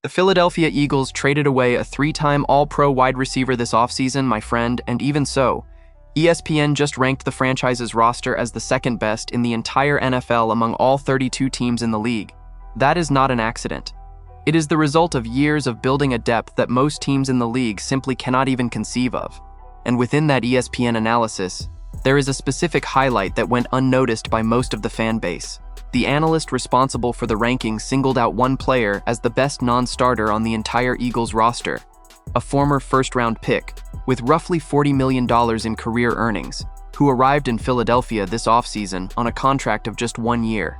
The Philadelphia Eagles traded away a three-time All-Pro wide receiver this offseason, my friend, and even so, ESPN just ranked the franchise's roster as the second best in the entire NFL among all 32 teams in the league. That is not an accident. It is the result of years of building a depth that most teams in the league simply cannot even conceive of. And within that ESPN analysis, there is a specific highlight that went unnoticed by most of the fan base. The analyst responsible for the rankings singled out one player as the best non-starter on the entire Eagles roster, a former first-round pick with roughly $40 million in career earnings, who arrived in Philadelphia this offseason on a contract of just 1 year.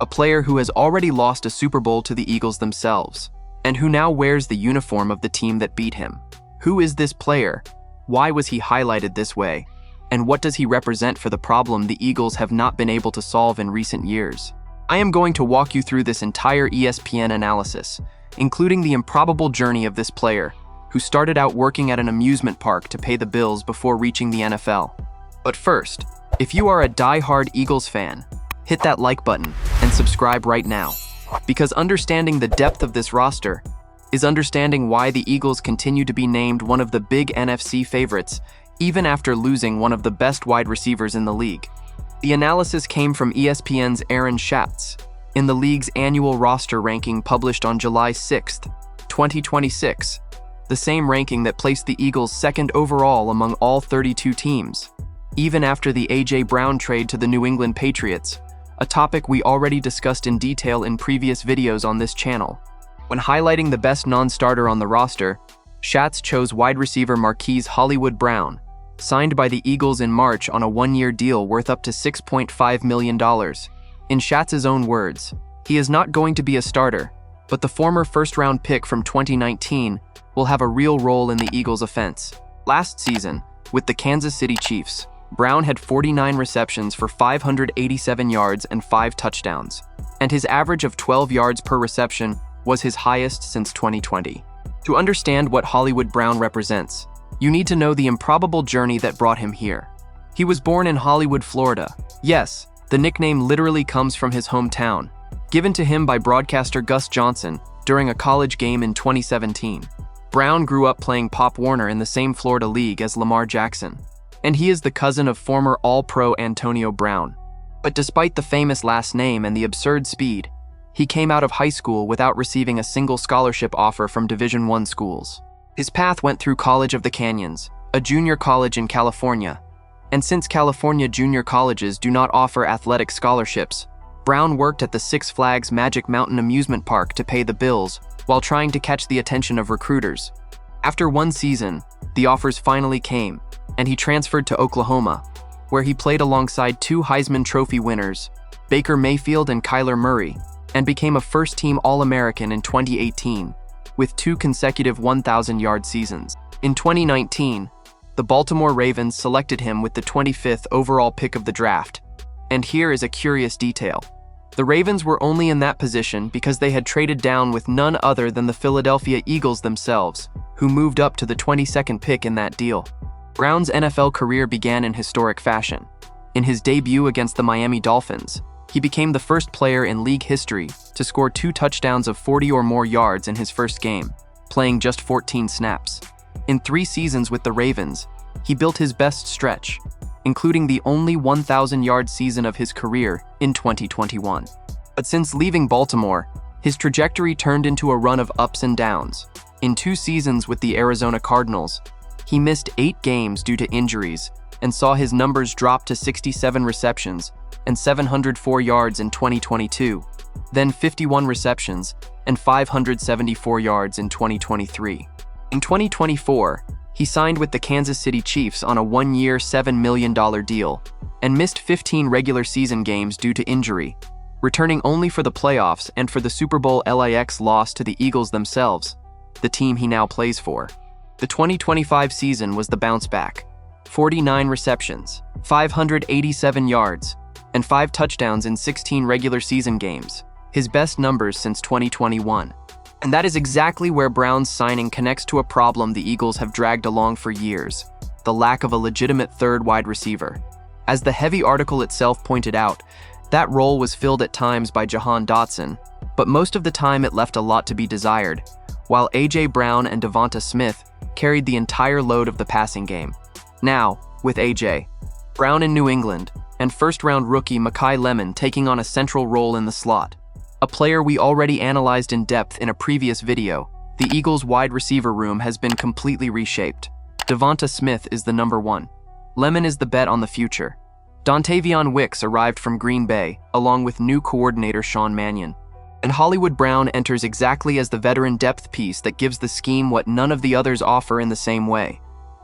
A player who has already lost a Super Bowl to the Eagles themselves, and who now wears the uniform of the team that beat him. Who is this player? Why was he highlighted this way? And what does he represent for the problem the Eagles have not been able to solve in recent years? I am going to walk you through this entire ESPN analysis, including the improbable journey of this player, who started out working at an amusement park to pay the bills before reaching the NFL. But first, if you are a die-hard Eagles fan, hit that like button and subscribe right now, because understanding the depth of this roster is understanding why the Eagles continue to be named one of the big NFC favorites, even after losing one of the best wide receivers in the league. The analysis came from ESPN's Aaron Schatz in the league's annual roster ranking published on July 6, 2026, the same ranking that placed the Eagles second overall among all 32 teams, even after the A.J. Brown trade to the New England Patriots, a topic we already discussed in detail in previous videos on this channel. When highlighting the best non-starter on the roster, Schatz chose wide receiver Marquise Brown, signed by the Eagles in March on a one-year deal worth up to $6.5 million. In Schatz's own words, he is not going to be a starter, but the former first-round pick from 2019 will have a real role in the Eagles' offense. Last season, with the Kansas City Chiefs, Brown had 49 receptions for 587 yards and 5 touchdowns, and his average of 12 yards per reception was his highest since 2020. To understand what Brown represents, you need to know the improbable journey that brought him here. He was born in Hollywood, Florida. Yes, the nickname literally comes from his hometown, given to him by broadcaster Gus Johnson during a college game in 2017. Brown grew up playing Pop Warner in the same Florida league as Lamar Jackson, and he is the cousin of former All-Pro Antonio Brown. But despite the famous last name and the absurd speed, he came out of high school without receiving a single scholarship offer from Division I schools. His path went through College of the Canyons, a junior college in California, and since California junior colleges do not offer athletic scholarships, Brown worked at the Six Flags Magic Mountain amusement park to pay the bills while trying to catch the attention of recruiters. After 1 season, the offers finally came, and he transferred to Oklahoma, where he played alongside 2 Heisman Trophy winners, Baker Mayfield and Kyler Murray, and became a first-team All-American in 2018, with 2 consecutive 1,000-yard seasons. In 2019, the Baltimore Ravens selected him with the 25th overall pick of the draft. And here is a curious detail. The Ravens were only in that position because they had traded down with none other than the Philadelphia Eagles themselves, who moved up to the 22nd pick in that deal. Brown's NFL career began in historic fashion. In his debut against the Miami Dolphins, he became the first player in league history to score 2 touchdowns of 40 or more yards in his first game, playing just 14 snaps. In 3 seasons with the Ravens, he built his best stretch, including the only 1,000-yard season of his career in 2021. But since leaving Baltimore, his trajectory turned into a run of ups and downs. In 2 seasons with the Arizona Cardinals, he missed 8 games due to injuries and saw his numbers drop to 67 receptions and 704 yards in 2022, then 51 receptions and 574 yards in 2023. In 2024, he signed with the Kansas City Chiefs on a 1-year, $7 million deal and missed 15 regular season games due to injury, returning only for the playoffs and for the Super Bowl LIX loss to the Eagles themselves, the team he now plays for. The 2025 season was the bounce back. 49 receptions, 587 yards, and 5 touchdowns in 16 regular season games, his best numbers since 2021. And that is exactly where Brown's signing connects to a problem the Eagles have dragged along for years: the lack of a legitimate third wide receiver. As the heavy article itself pointed out, that role was filled at times by Jahan Dotson, but most of the time it left a lot to be desired, while A.J. Brown and DeVonta Smith carried the entire load of the passing game. Now, with A.J. Brown in New England, and first-round rookie Makai Lemon taking on a central role in the slot, a player we already analyzed in depth in a previous video, the Eagles' wide receiver room has been completely reshaped. DeVonta Smith is the number one. Lemon is the bet on the future. Dontavion Wicks arrived from Green Bay, along with new coordinator Sean Mannion. And Hollywood Brown enters exactly as the veteran depth piece that gives the scheme what none of the others offer in the same way: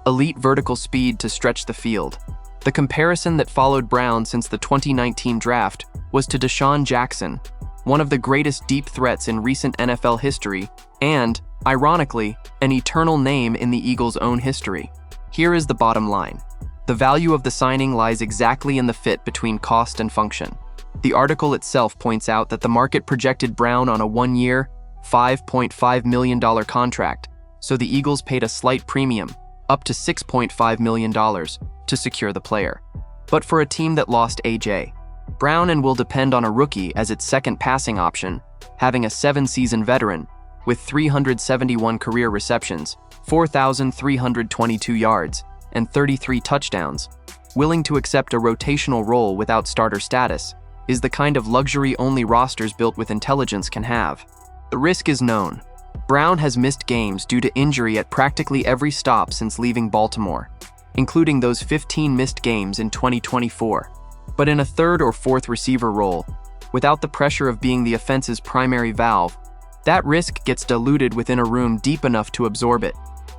elite vertical speed to stretch the field. The comparison that followed Brown since the 2019 draft was to DeSean Jackson, one of the greatest deep threats in recent NFL history, and, ironically, an eternal name in the Eagles' own history. Here is the bottom line. The value of the signing lies exactly in the fit between cost and function. The article itself points out that the market projected Brown on a one-year, $5.5 million contract, so the Eagles paid a slight premium, up to $6.5 million, to secure the player. But for a team that lost A.J. Brown and will depend on a rookie as its second passing option, having a 7-season veteran with 371 career receptions, 4,322 yards, and 33 touchdowns, willing to accept a rotational role without starter status, is the kind of luxury only rosters built with intelligence can have. The risk is known. Brown has missed games due to injury at practically every stop since leaving Baltimore, including those 15 missed games in 2024. But in a third or fourth receiver role, without the pressure of being the offense's primary valve, that risk gets diluted within a room deep enough to absorb it.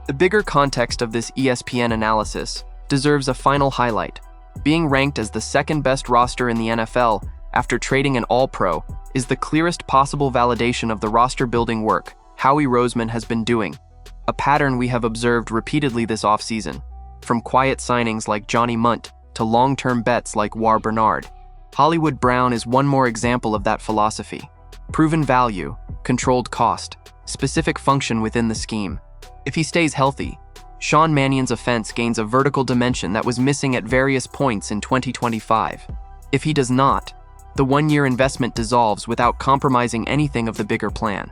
The bigger context of this ESPN analysis deserves a final highlight. Being ranked as the second best roster in the NFL after trading an All-Pro is the clearest possible validation of the roster-building work Howie Roseman has been doing, a pattern we have observed repeatedly this offseason, from quiet signings like Johnny Munt to long-term bets like War Bernard. Hollywood Brown is one more example of that philosophy. Proven value, controlled cost, specific function within the scheme. If he stays healthy, Sean Mannion's offense gains a vertical dimension that was missing at various points in 2025. If he does not, the one-year investment dissolves without compromising anything of the bigger plan.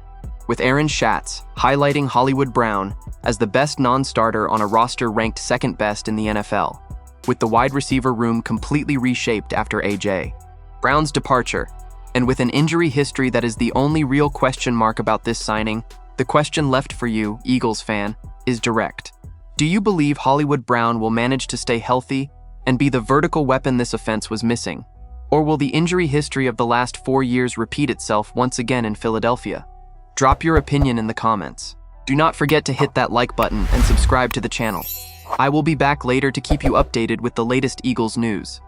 With Aaron Schatz highlighting Hollywood Brown as the best non-starter on a roster ranked second best in the NFL, with the wide receiver room completely reshaped after A.J. Brown's departure, and with an injury history that is the only real question mark about this signing, the question left for you, Eagles fan, is direct. Do you believe Hollywood Brown will manage to stay healthy and be the vertical weapon this offense was missing? Or will the injury history of the last 4 years repeat itself once again in Philadelphia? Drop your opinion in the comments. Do not forget to hit that like button and subscribe to the channel. I will be back later to keep you updated with the latest Eagles news.